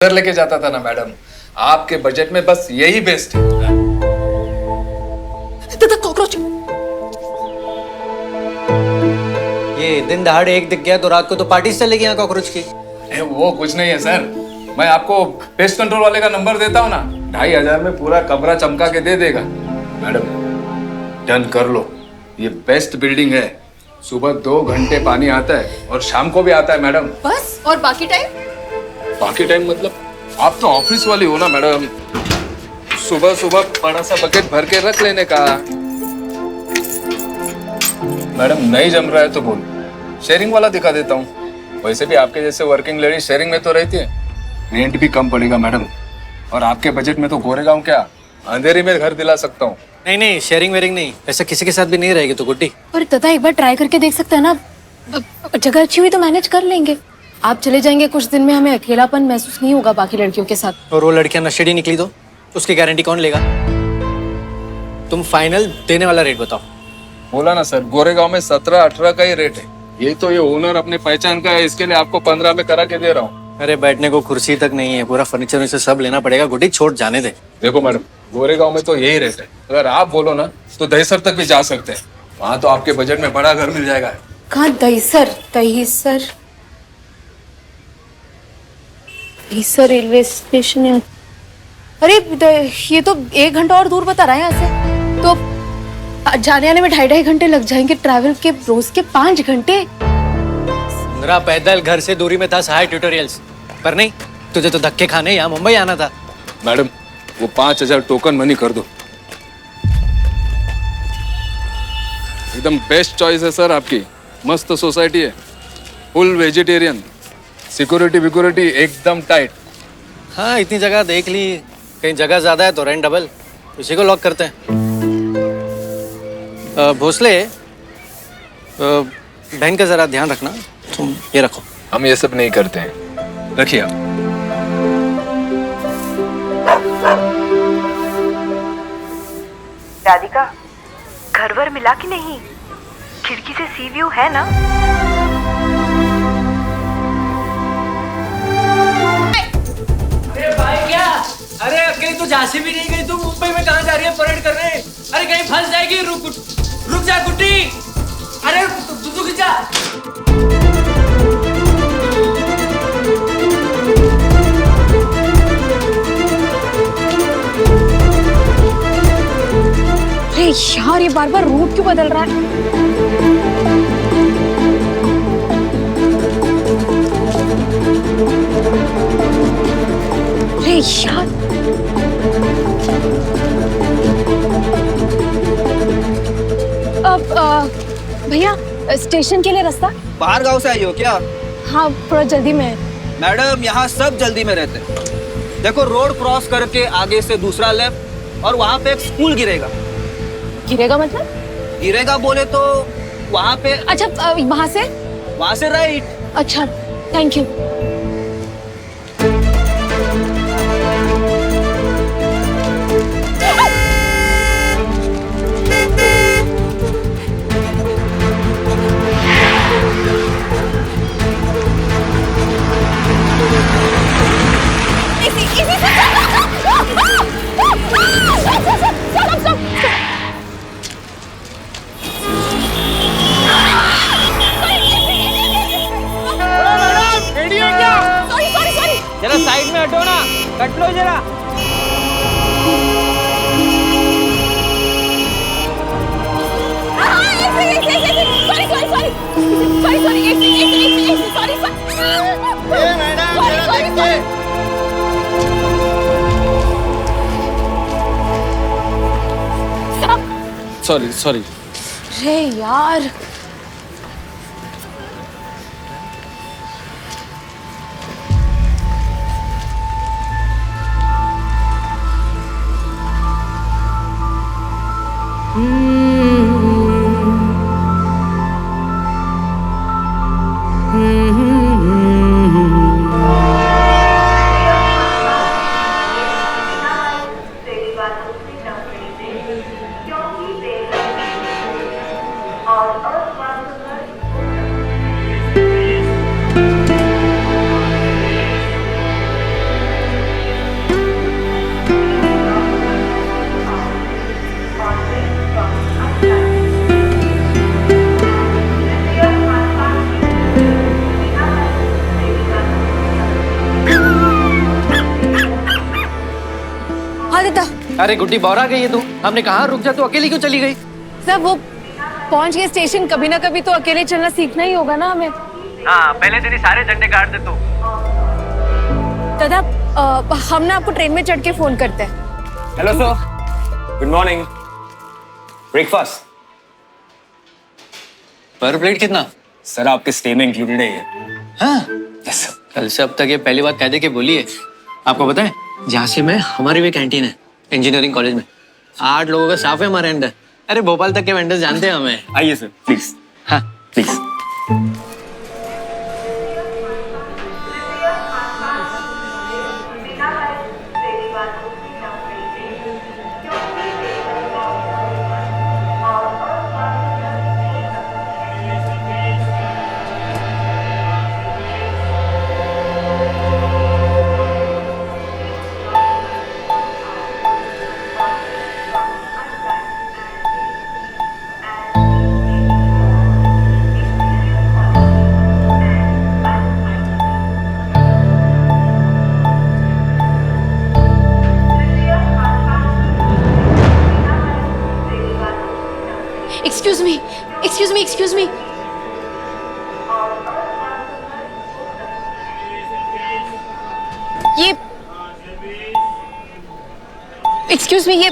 घर लेके जाता था ना मैडम। आपके बजट में बस यही बेस्ट है। कॉकरोच ये दिन दहाड़े एक दिख गया तो रात को तो पार्टी चलेगी यहाँ कॉकरोच की। वो कुछ नहीं है सर, मैं आपको पेस्ट कंट्रोल वाले का नंबर देता हूँ ना, 2500 में पूरा कमरा चमका के दे देगा। मैडम डन कर लो, ये बेस्ट बिल्डिंग है। सुबह 2 घंटे पानी आता है और शाम को भी आता है मैडम। बस, और बाकी टाइम? बाकी टाइम मतलब आप तो ऑफिस वाली हो ना मैडम, सुबह सुबह बड़ा सा बकेट भर के रख लेने का। मैडम नहीं जम रहा है तो बोल, शेयरिंग वाला दिखा देता हूँ। वैसे भी आपके जैसे वर्किंग लेडी शेयरिंग में तो रहती है, रेंट भी कम पड़ेगा मैडम। और आपके बजट में तो गोरेगांव क्या, अंधेरी में घर दिला सकता हूँ। नहीं शेयरिंग वेयरिंग नहीं, ऐसा किसी के साथ भी नहीं रहेगी तो गुड्डी। पर तथा एक बार ट्राई करके देख सकते हैं ना, जगह अच्छी हुई तो मैनेज कर लेंगे। आप चले जाएंगे कुछ दिन में, हमें अकेलापन महसूस नहीं होगा बाकी लड़कियों के साथ। और वो लड़कियां नशेड़ी निकली तो उसकी गारंटी कौन लेगा? तुम फाइनल देने वाला रेट बताओ। बोला ना सर, गोरेगांव में 17-18 का ही रेट है। ये तो ये ओनर अपने पहचान का है, इसके लिए आपको 15 में करा के दे रहा हूँ। अरे बैठने को कुर्सी तक नहीं है, पूरा फर्नीचर से सब लेना पड़ेगा। गुड्डी छोड़ जाने दे। देखो मैडम, गोरेगांव में तो यही रेट है। अगर आप बोलो ना तो दहीसर तक भी जा सकते हैं, वहाँ तो आपके बजट में बड़ा घर मिल जाएगा। कहाँ? दहीसर? दहीसर दहीसर रेलवे स्टेशन है। अरे ये तो 1 घंटा और दूर बता रहा है यहाँ से, तो जाने आने में 2.5 घंटे लग जाएंगे। ट्रैवल के रोज के 5 घंटे। मेरा पैदल घर से दूरी में था सहाय ट्यूटोरियल्स, पर नहीं, तुझे तो धक्के खाने यहाँ मुंबई आना था। मैडम वो 5000 टोकन मनी कर दो। एकदम बेस्ट चॉइस है सर आपकी, मस्त सोसाइटी है, फुल वेजिटेरियन, सिक्योरिटी विक्योरिटी एकदम टाइट। हाँ इतनी जगह देख ली, कहीं जगह ज्यादा है तो रेंट डबल, उसी को लॉक करते हैं। भोसले, बहन का जरा ध्यान रखना। तुम ये रखो। हम ये सब नहीं करते हैं, रखिए आप। राधिका, घर वर मिला कि नहीं? खिड़की से सी व्यू है ना? अरे भाई क्या? अरे अकेली तो झांसी भी नहीं गई, तू मुंबई में कहाँ जा रही है परेड करने? अरे कहीं फंस जाएगी, रुक जा गुड्डी। अरे तू खिंचा। अरे यार, ये बार बार रूट क्यों बदल रहा है? अरे यार, अब भैया स्टेशन के लिए रास्ता? बाहर गांव से आई हो क्या? हाँ, थोड़ा जल्दी में है। मैडम यहाँ सब जल्दी में रहते हैं। देखो रोड क्रॉस करके आगे से दूसरा लेफ्ट और वहाँ पे एक स्कूल गिरेगा। गिरेगा मतलब? गिरेगा बोले तो वहाँ पे। अच्छा, वहाँ से राइट। अच्छा, थैंक यू। जरा साइड में हटो ना, कट लो जरा। सॉरी। अरे यार, और रहा था? अरे गुड्डी बौरा गई है तू। हमने कहा रुक जा, तू अकेली क्यों चली गई? सर वो पहुंच गए स्टेशन, कभी ना कभी तो अकेले चलना सीखना ही होगा ना हमें। हाँ, पहले तेरी सारे झंडे काट दे तू। दादा हम ना आपको ट्रेन में चढ़ के फोन करते हैं। Hello sir, good morning. Breakfast पर प्लेट कितना? सर आपके स्टे में इंक्लूडेड है ये। हाँ, यस सर। कल से अब तक ये पहली बात कह दे के बोली है। आपको पता है झांसी में हमारी भी कैंटीन है इंजीनियरिंग कॉलेज में। 8 लोगों का स्टाफ है हमारे अंदर। अरे भोपाल तक के वेंडर्स जानते हैं हमें। आइए सर प्लीज। हाँ प्लीज। Excuse me. ये एक्सक्यूज मी, ये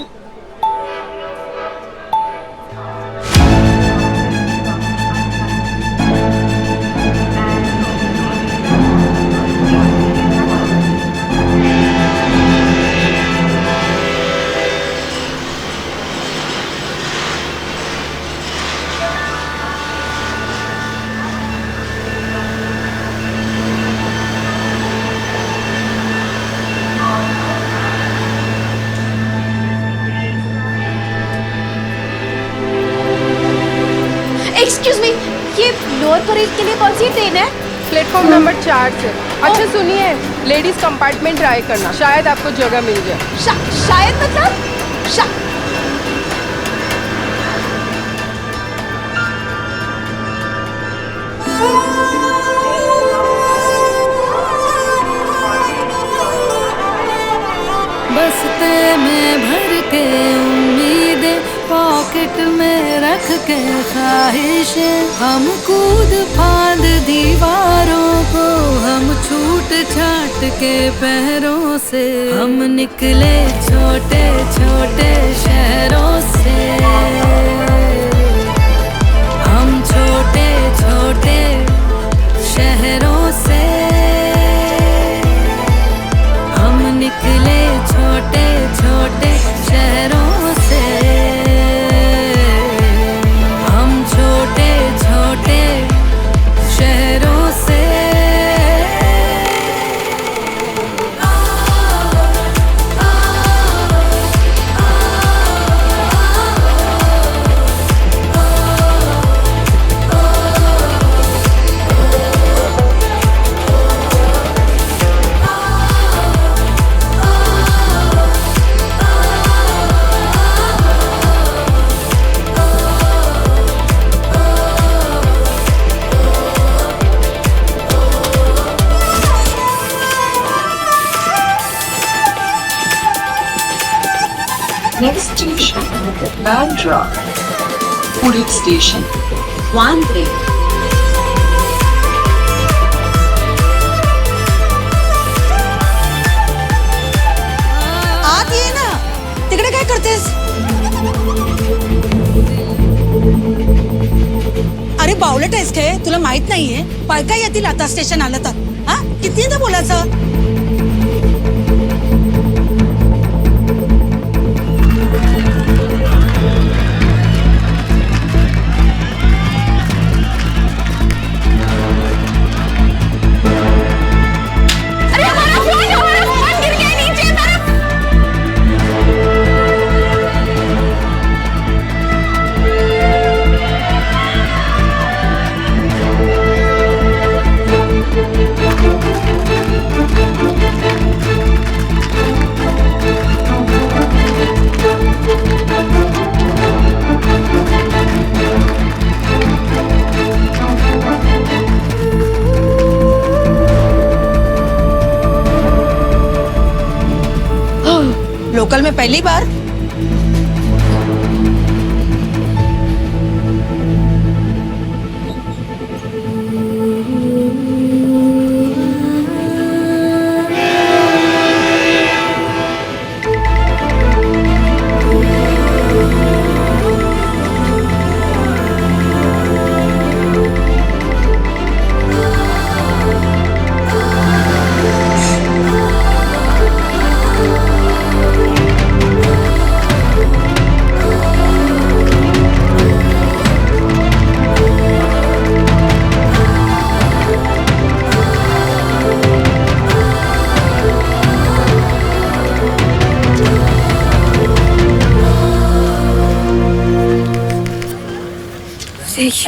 एक्सक्यूज मी, ये लोअर परेड के लिए कौन सी ट्रेन है? प्लेटफॉर्म नंबर 4 से। अच्छा सुनिए, लेडीज कंपार्टमेंट ट्राई करना, शायद आपको जगह मिल जाए। शायद मतलब बस्ते में भर के उम्मीदें, पॉकेट में रख के ख्वाहिशें, हम कूद फांद दीवारों को, हम छूट छाट के पैरों से, हम निकले छोटे छोटे शहरों से, हम छोटे छोटे शहरों से, हम निकले छोटे छोटे शहरों से, हम छोटे छोटे शहरों से। Next station, Bandra. Purit Station, Wandre. आत ये ना, तिकडे काय करतेस? अरे बावलट आहेस काय? तुला माहित नाहीये? पाय काय येतील आता स्टेशन आलं तर? हा? कितीदा बोलायचं? लोकल में पहली बार?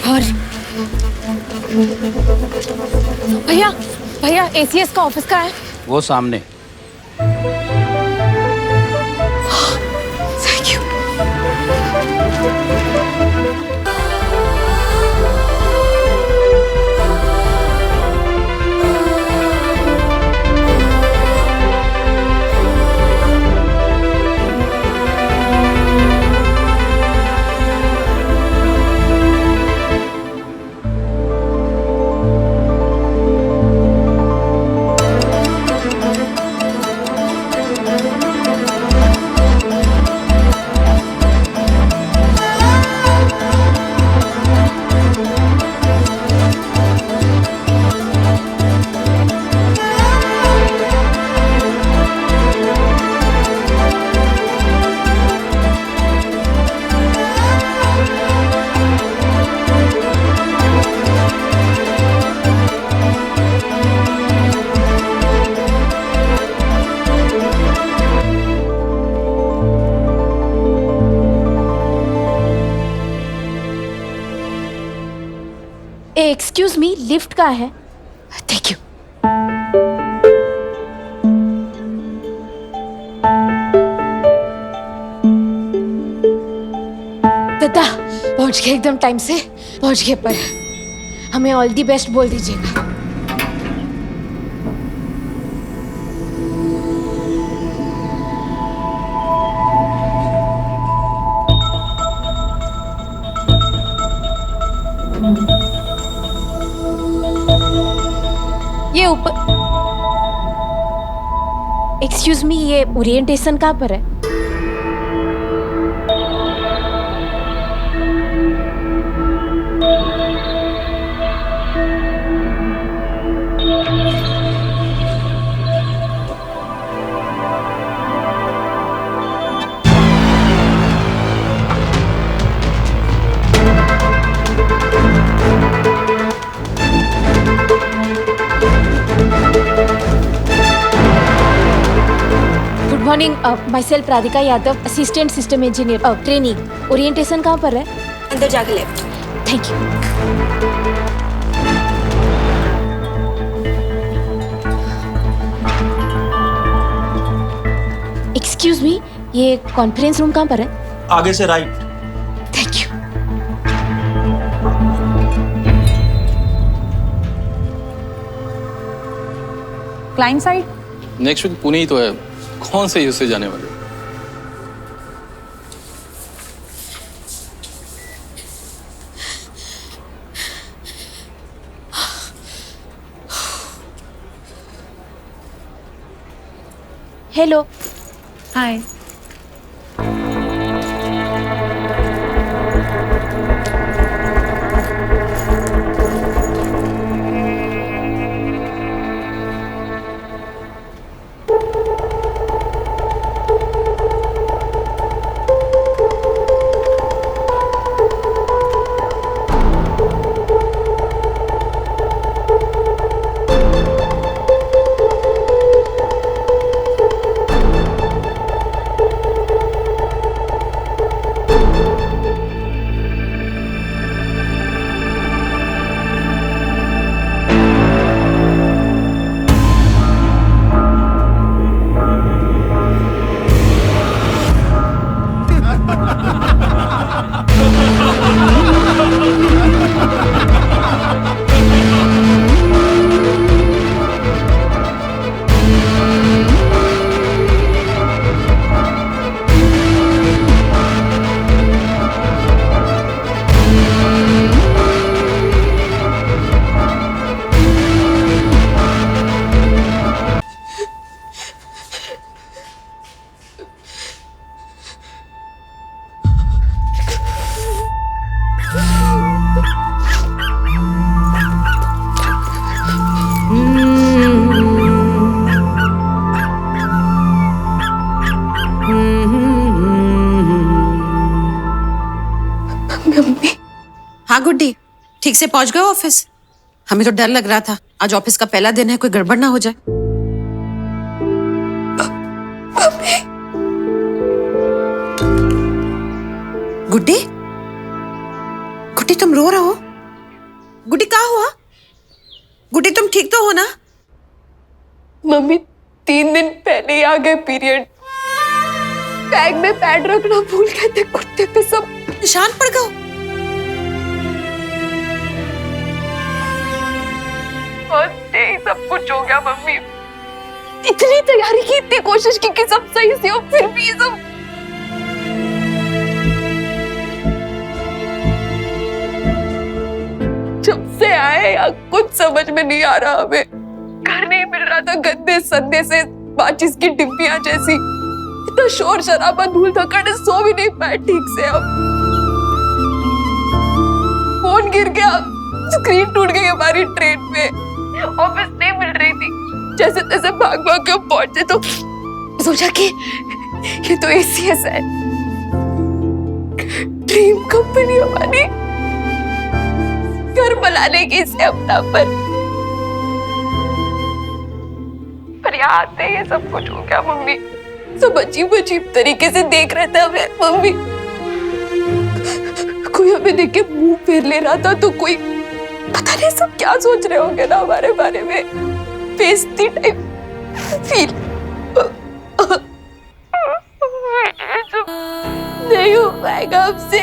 यार भैया भैया एसीएस का ऑफिस कहाँ है? वो सामने। Thank you. Excuse me, lift का है? Thank you. दादा पहुंच गए, एकदम टाइम से पहुंच गए, पर हमें ऑल दी बेस्ट बोल दीजिएगा। ये ऊपर, एक्सक्यूज मी, ये ओरिएंटेशन कहाँ पर है? Morning, myself Radhika Yadav, assistant system engineer, training. Orientation कहाँ पर है? अंदर जाके left. Thank you. Excuse me, ये कॉन्फ्रेंस रूम कहाँ पर है? आगे से right. Thank you. Client side next week Pune ही तो है, कौन से यूएसए जाने वाले? हेलो। हाय। हाँ गुड्डी, ठीक से पहुंच गए ऑफिस? हमें तो डर लग रहा था, आज ऑफिस का पहला दिन है, कोई गड़बड़ ना हो जाए। गुड्डी, गुड्डी तुम रो रहे हो? गुड्डी क्या हुआ? गुड्डी तुम ठीक तो हो ना? मम्मी 3 दिन पहले ही आ गए पीरियड। बैग में पैड रखना भूल गए थे, कुर्ते पे सब निशान पड़ गए। सब कुछ हो गया मम्मी। इतनी तैयारी की, इतनी कोशिश की कि सब सही से हो, फिर भी ये सब। जब से आए या कुछ समझ में नहीं आ रहा, हमें घर नहीं मिल रहा था, गंदे संदे से माचिस की डिब्बियां जैसी, इतना शोर शराबा, धूल धक्कड़, सो भी नहीं पाए ठीक से। अब फोन गिर गया, स्क्रीन टूट गई हमारी ट्रेन में, ऑफिस नहीं मिल रही थी, जैसे तैसे भाग भाग के पहुंचे तो सोचा कि ये तो ACS है, ड्रीम कंपनी हमारी, घर बनाने की इसे अपना पर यहाँ आते ये सब कुछ हो गया मम्मी। सब अजीब अजीब तरीके से देख रहे थे हमें मम्मी। कोई हमें देख के मुंह फेर ले रहा था, तो कोई पता नहीं सब क्या सोच रहे होंगे ना हमारे बारे में, बेइज्जती टाइप फील। नहीं हो पाएगा हमसे।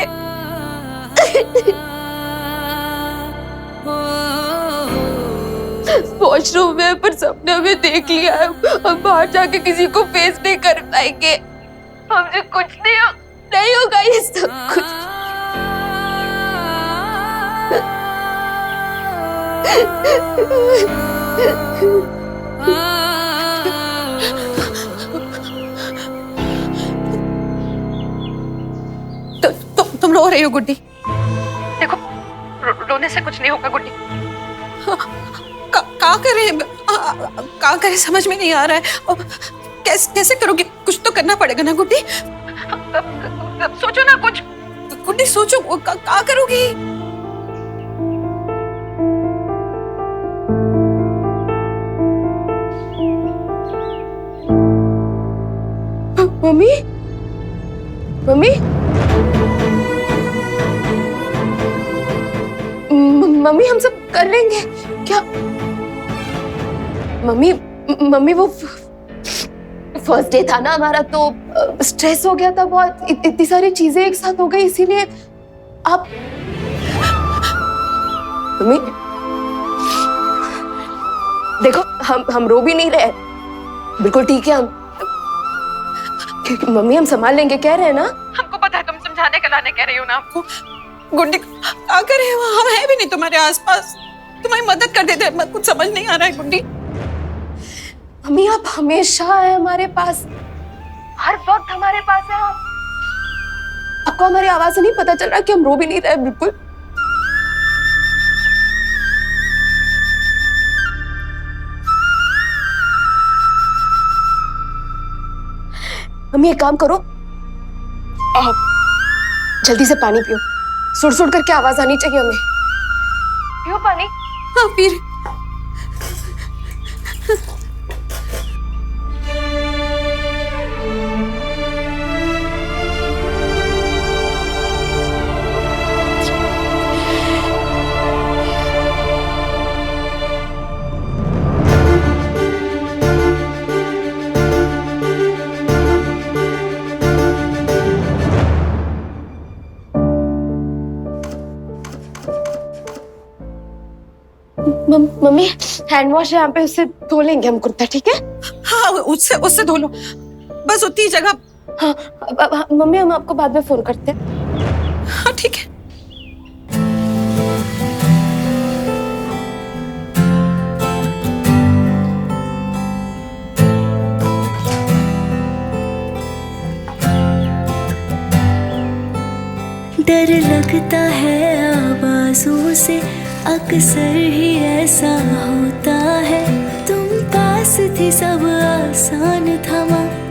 वॉशरूम में पर सबने हमें देख लिया है, हम बाहर जाके किसी को फेस नहीं कर पाएंगे, हमसे कुछ नहीं होगा ये सब कुछ। तुम रो रही हो गुड्डी? देखो रोने से कुछ नहीं होगा गुड्डी। क्या करे समझ में नहीं आ रहा है। कैसे करोगे? कुछ तो करना पड़ेगा ना गुड्डी। सोचो ना कुछ। गुड्डी सोचो, क्या करोगी? मम्मी मम्मी मम्मी हम सब कर लेंगे क्या? मम्मी वो फर्स्ट डे था ना हमारा, तो स्ट्रेस हो गया था बहुत, इतनी सारी चीजें एक साथ हो गई, इसीलिए आप मम्मी देखो हम रो भी नहीं रहे, बिल्कुल ठीक है हम, क्योंकि मम्मी हम संभाल लेंगे कह रहे हैं ना। हमको पता है तुम समझाने के लाने कह रही हो ना हमको। गुड्डी क्या करे, हम है भी नहीं तुम्हारे आसपास, तुम्हारी मदद कर देते, कुछ समझ नहीं आ रहा है गुड्डी। मम्मी आप हमेशा है हमारे पास, हर वक्त हमारे पास है आप। आपको हमारी आवाज से नहीं पता चल रहा कि हम रो भी नहीं रहे बिल्कुल? मम्मी एक काम करो, आप जल्दी से पानी पियो, सुड़ सुड़ करके आवाज आनी चाहिए हमें। पियो पानी। हाँ पी रही। मम्मी हैंड वॉश है यहाँ पे, उससे धो लेंगे हम कुर्ता, ठीक है? हाँ उससे धो लो, बस उतनी जगह। हाँ मम्मी हम आपको बाद में फोन करते हैं। हाँ ठीक है। डर लगता है आवाजों से, अक्सर ही ऐसा होता है। तुम पास थी सब आसान था,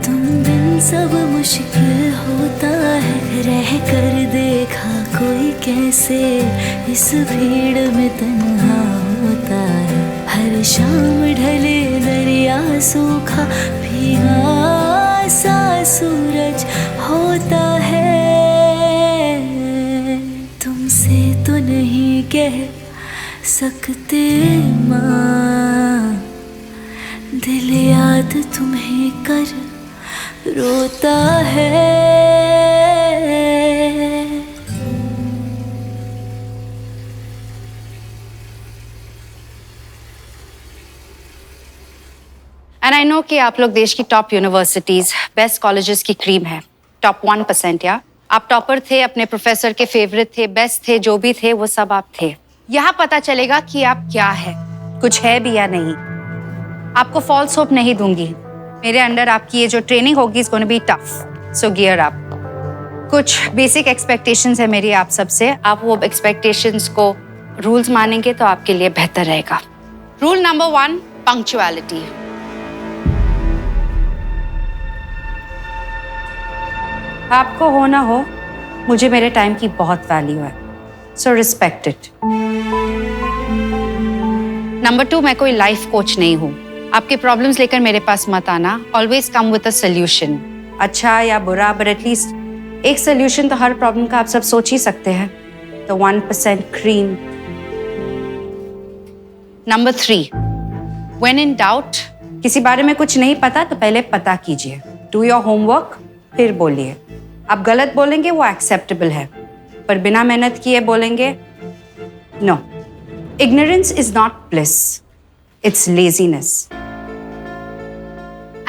तुम बिन सब मुश्किल होता है। रह कर देखा कोई कैसे इस भीड़ में तन्हा होता है। हर शाम ढले दरिया सूखा भीगा सा सूरज होता है। तुमसे तो नहीं कह सकते माँ, दिल याद तुम्हें कर रोता है। एंड आई नो कि आप लोग देश की टॉप यूनिवर्सिटीज, बेस्ट कॉलेजेस की क्रीम है, टॉप 1% या आप टॉपर थे, अपने प्रोफेसर के फेवरेट थे, बेस्ट थे, जो भी थे वो सब आप थे। यहाँ पता चलेगा कि आप क्या है, कुछ है भी या नहीं। आपको फॉल्स होप नहीं दूंगी। मेरे अंडर आपकी ये जो ट्रेनिंग होगी is gonna be tough, so gear up. कुछ बेसिक एक्सपेक्टेशंस है मेरी आप सबसे। आप वो एक्सपेक्टेशंस को रूल्स मानेंगे तो आपके लिए बेहतर रहेगा। Rule number 1, punctuality. आपको हो ना हो, मुझे मेरे टाइम की बहुत वैल्यू है, सो रिस्पेक्ट इट। नंबर 2, मैं कोई लाइफ कोच नहीं हूँ। आपके प्रॉब्लम्स लेकर मेरे पास मत आना। Always come with a solution, अच्छा या बुरा, बट एटलीस्ट एक सोल्यूशन तो हर प्रॉब्लम का आप सब सोच ही सकते हैं। तो 1% cream. Number 3, when in doubt, किसी बारे में कुछ नहीं पता तो पहले पता कीजिए। डू योर होमवर्क, फिर बोलिए। आप गलत बोलेंगे वो एक्सेप्टेबल है, पर बिना मेहनत किए बोलेंगे no. Ignorance is not bliss, it's laziness.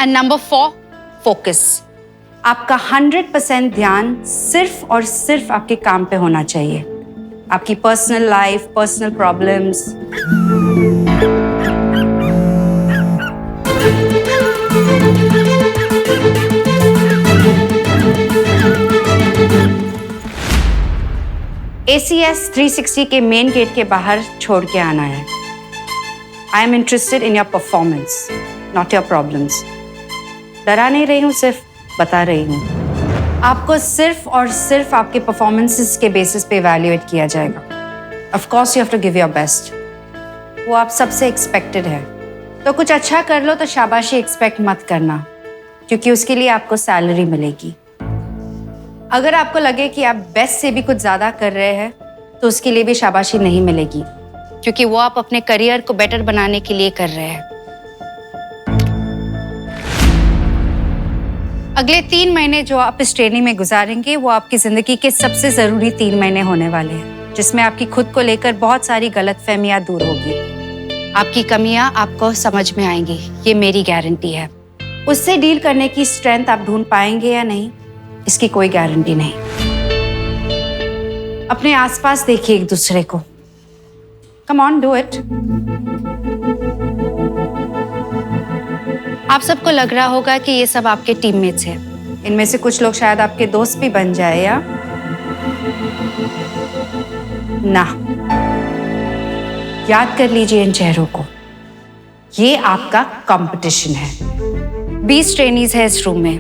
And number 4, focus. आपका 100% ध्यान सिर्फ और सिर्फ आपके काम पे होना चाहिए। आपकी personal life, personal problems, ACS 360 के मेन गेट के बाहर छोड़ के आना है। I am interested in your performance, not your problems. डरा नहीं रही हूँ, सिर्फ बता रही हूँ। आपको सिर्फ और सिर्फ आपके परफॉर्मेंसेस के बेसिस पे इवैल्यूएट किया जाएगा। Of course you have to give your best, वो आप सबसे एक्सपेक्टेड है। तो कुछ अच्छा कर लो तो शाबाशी एक्सपेक्ट मत करना, क्योंकि उसके लिए आपको सैलरी मिलेगी। अगर आपको लगे कि आप बेस्ट से भी कुछ ज्यादा कर रहे हैं तो उसके लिए भी शाबाशी नहीं मिलेगी, क्योंकि वो आप अपने करियर को बेटर बनाने के लिए कर रहे हैं। अगले 3 महीने जो आप इस ट्रेनिंग में गुजारेंगे वो आपकी जिंदगी के सबसे जरूरी 3 महीने होने वाले हैं, जिसमें आपकी खुद को लेकर बहुत सारी गलतफहमियां दूर होगी। आपकी कमियां आपको समझ में आएंगी, ये मेरी गारंटी है। उससे डील करने की स्ट्रेंथ आप ढूंढ पाएंगे या नहीं, इसकी कोई गारंटी नहीं। अपने आसपास देखिए एक दूसरे को। Come on, do it. आप सबको लग रहा होगा कि ये सब आपके टीममेट्स हैं। इनमें से कुछ लोग शायद आपके दोस्त भी बन जाए या ना। याद कर लीजिए इन चेहरों को। ये आपका कंपटीशन है। 20 ट्रेनीज है इस रूम में।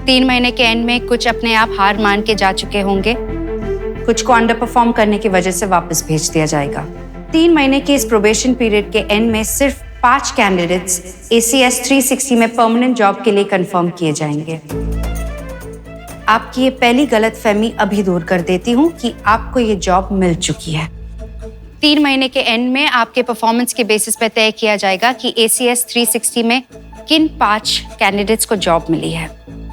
3 महीने के एंड में कुछ अपने आप हार मान के जा चुके होंगे, कुछ को अंडर परफॉर्म करने की वजह से वापस भेज दिया जाएगा। 3 महीने के इस प्रोबेशन पीरियड के एंड में सिर्फ 5 कैंडिडेट्स ACS 360 में परमानेंट जॉब के लिए कंफर्म किए जाएंगे। आपकी ये पहली गलतफहमी अभी दूर कर देती हूँ कि आपको ये जॉब मिल चुकी है। 3 महीने के एंड में आपके परफॉर्मेंस के बेसिस पर तय किया जाएगा कि ACS 360 में किन 5 कैंडिडेट्स को जॉब मिली है।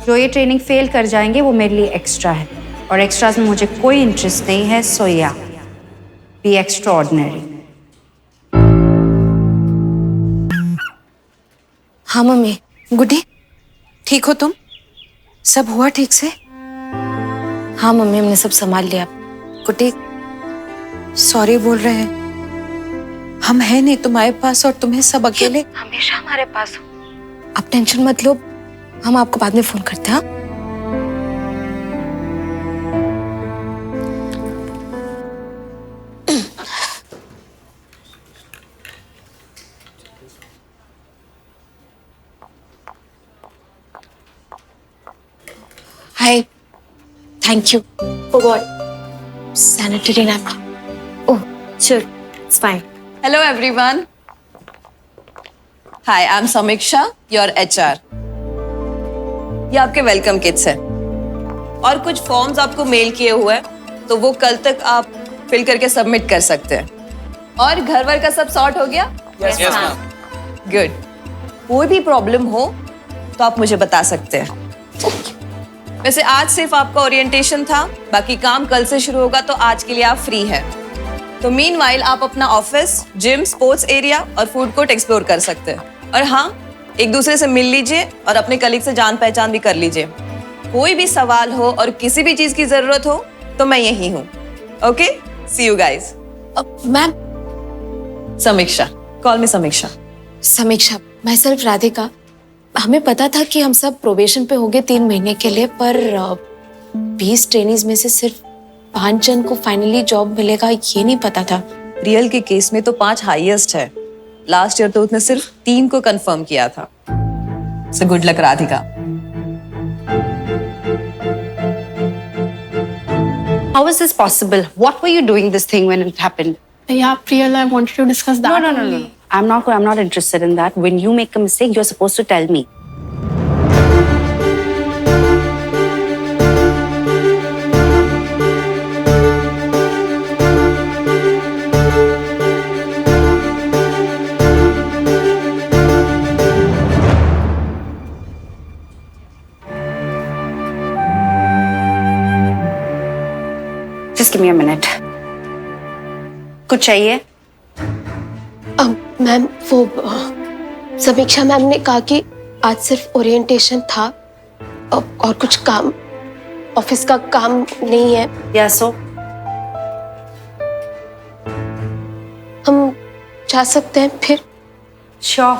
जो ये ट्रेनिंग फेल कर जाएंगे वो मेरे लिए एक्स्ट्रा है, और एक्स्ट्राज में मुझे कोई इंटरेस्ट नहीं है। सो या बी एक्स्ट्राऑर्डिनरी। हाँ मम्मी। गुड्डी, ठीक हो तुम? सब हुआ ठीक से? हाँ मम्मी, हमने सब संभाल लिया। गुड्डी, सॉरी बोल रहे हैं। हम हैं नहीं तुम्हारे पास, और तुम्हें सब अकेले। हमेशा हमारे पास हो। आप टेंशन मत लो, हम आपको बाद में फोन करते हैं। Hi, thank you for what? Sanitary napkin. Oh sure, it's fine. Hello everyone. Hi, I'm Samiksha, your HR. ये आपके वेलकम किट्स है और कुछ फॉर्म्स आपको मेल किए हुए हैं, तो वो कल तक आप फिल करके सबमिट कर सकते हैं। और घर वर का सब सॉर्ट हो गया? Yes, ma'am. गुड। कोई भी प्रॉब्लम हो तो आप मुझे बता सकते हैं। वैसे आज सिर्फ आपका ओरिएंटेशन था, बाकी काम कल से शुरू होगा, तो आज के लिए आप फ्री हैं। तो मीनवाइल आप अपना ऑफिस, जिम, स्पोर्ट्स एरिया और फूड कोर्ट एक्सप्लोर कर सकते हैं। और हाँ, एक दूसरे से मिल लीजिए और अपने कलीग से जान पहचान भी कर लीजिए। कोई भी सवाल हो और किसी भी चीज की जरूरत हो तो मैं यहीं हूँ। Okay, see you guys. Ma'am, Samiksha, call me Samiksha. Samiksha, my self Radhika. हमें पता था कि हम सब प्रोबेशन पे होंगे 3 महीने के लिए, पर 20 ट्रेनीज में से सिर्फ 5 जन को फाइनली जॉब मिलेगा, ये नहीं पता था। रियल के केस में तो 5 हाईएस्ट है। लास्ट ईयर तो उसने सिर्फ 3 को कंफर्म किया था। So good luck Radhika. How is this possible? What were you doing this thing when it happened? Yeah, Priyal, I wanted to discuss that. No. I'm not interested in that. When you make a mistake, you're supposed to tell me. Just give me a minute. कुछ चाहिए? Ma'am, वो समीक्षा ma'am ने कहा कि आज सिर्फ orientation था और कुछ काम, ऑफिस का काम नहीं है। या सो हम जा सकते हैं फिर? Sure.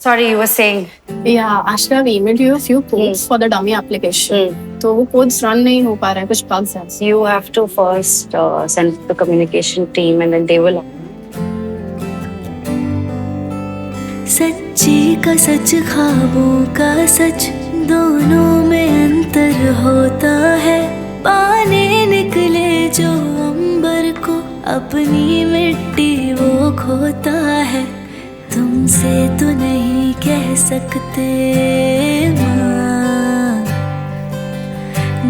Sorry, you were saying. Yeah, actually I've emailed you a few codes for the dummy application. तो वो codes run नहीं हो पा रहे हैं, कुछ bugs हैं। You have to first send to the communication team and then they will. सच्ची का सच, ख्वाबों का सच, दोनों में अंतर होता है। पाने निकले जो अंबर को, अपनी मिट्टी वो खोता है। तुमसे तो नहीं कह सकते माँ,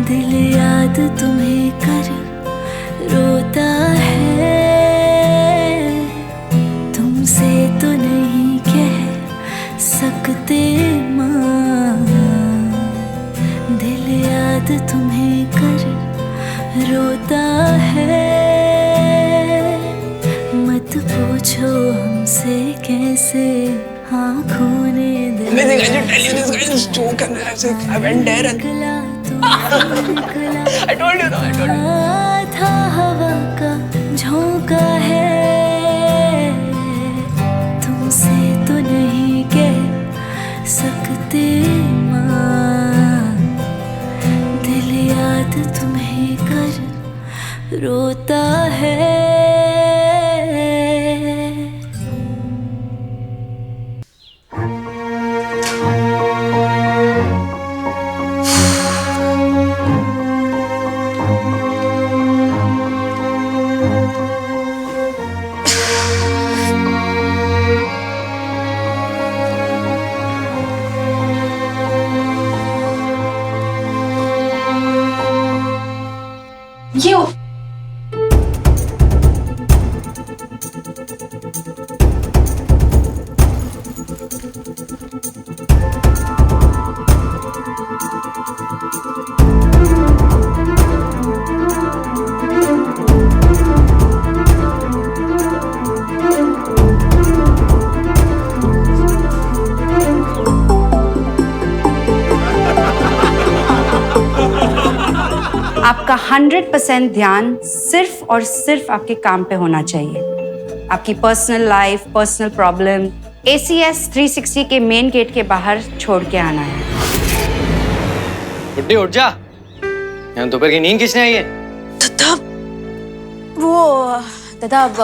दिल याद तुम्हें कर रोता है। तुमसे तो नहीं कह सकते माँ, दिल याद तुम्हें कर रोता है। मत पूछो हमसे कैसे आँखों ने दिल था हवा का झोंका है। तुमसे तो नहीं कह सकते माँ, दिल याद तुम्हें कर रोता है। आपका 100% ध्यान सिर्फ और सिर्फ आपके काम पे होना चाहिए। आपकी personal life, personal problem ACS 360 के मेन गेट के बाहर छोड़ के आना है। गुड्डी उठ जा, यहाँ दोपहर की नींद किसने आई है? दादा अब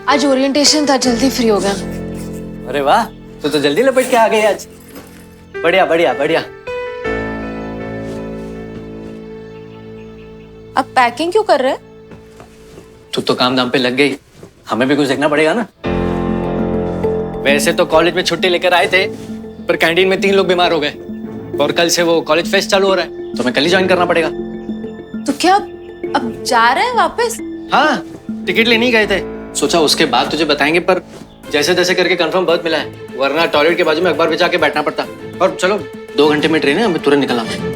आज ओरिएंटेशन था, जल्दी फ्री हो गया। अरे वाह, तो जल्दी लपट के आ गई आज। बढ़िया बढ़िया बढ़िया। अब पैकिंग क्यों कर रहे हैं? तू तो काम दाम पे लग गई, हमें भी कुछ देखना पड़ेगा ना। वैसे तो कॉलेज में छुट्टी लेकर आए थे, पर कैंटीन में 3 लोग बीमार हो गए और कल से वो कॉलेज फेस्ट चालू हो रहा है, तो मैं कल ही ज्वाइन करना पड़ेगा। तो क्या अब जा रहे हैं वापस? हाँ, टिकट लेने ही गए थे, सोचा उसके बाद तुझे बताएंगे, पर जैसे तैसे करके कंफर्म बर्थ मिला है, वरना टॉयलेट के बाजू में अखबार बिछा के बैठना पड़ता। और चलो 2 घंटे में ट्रेन है, हमें तुरंत निकलना पड़ेगा।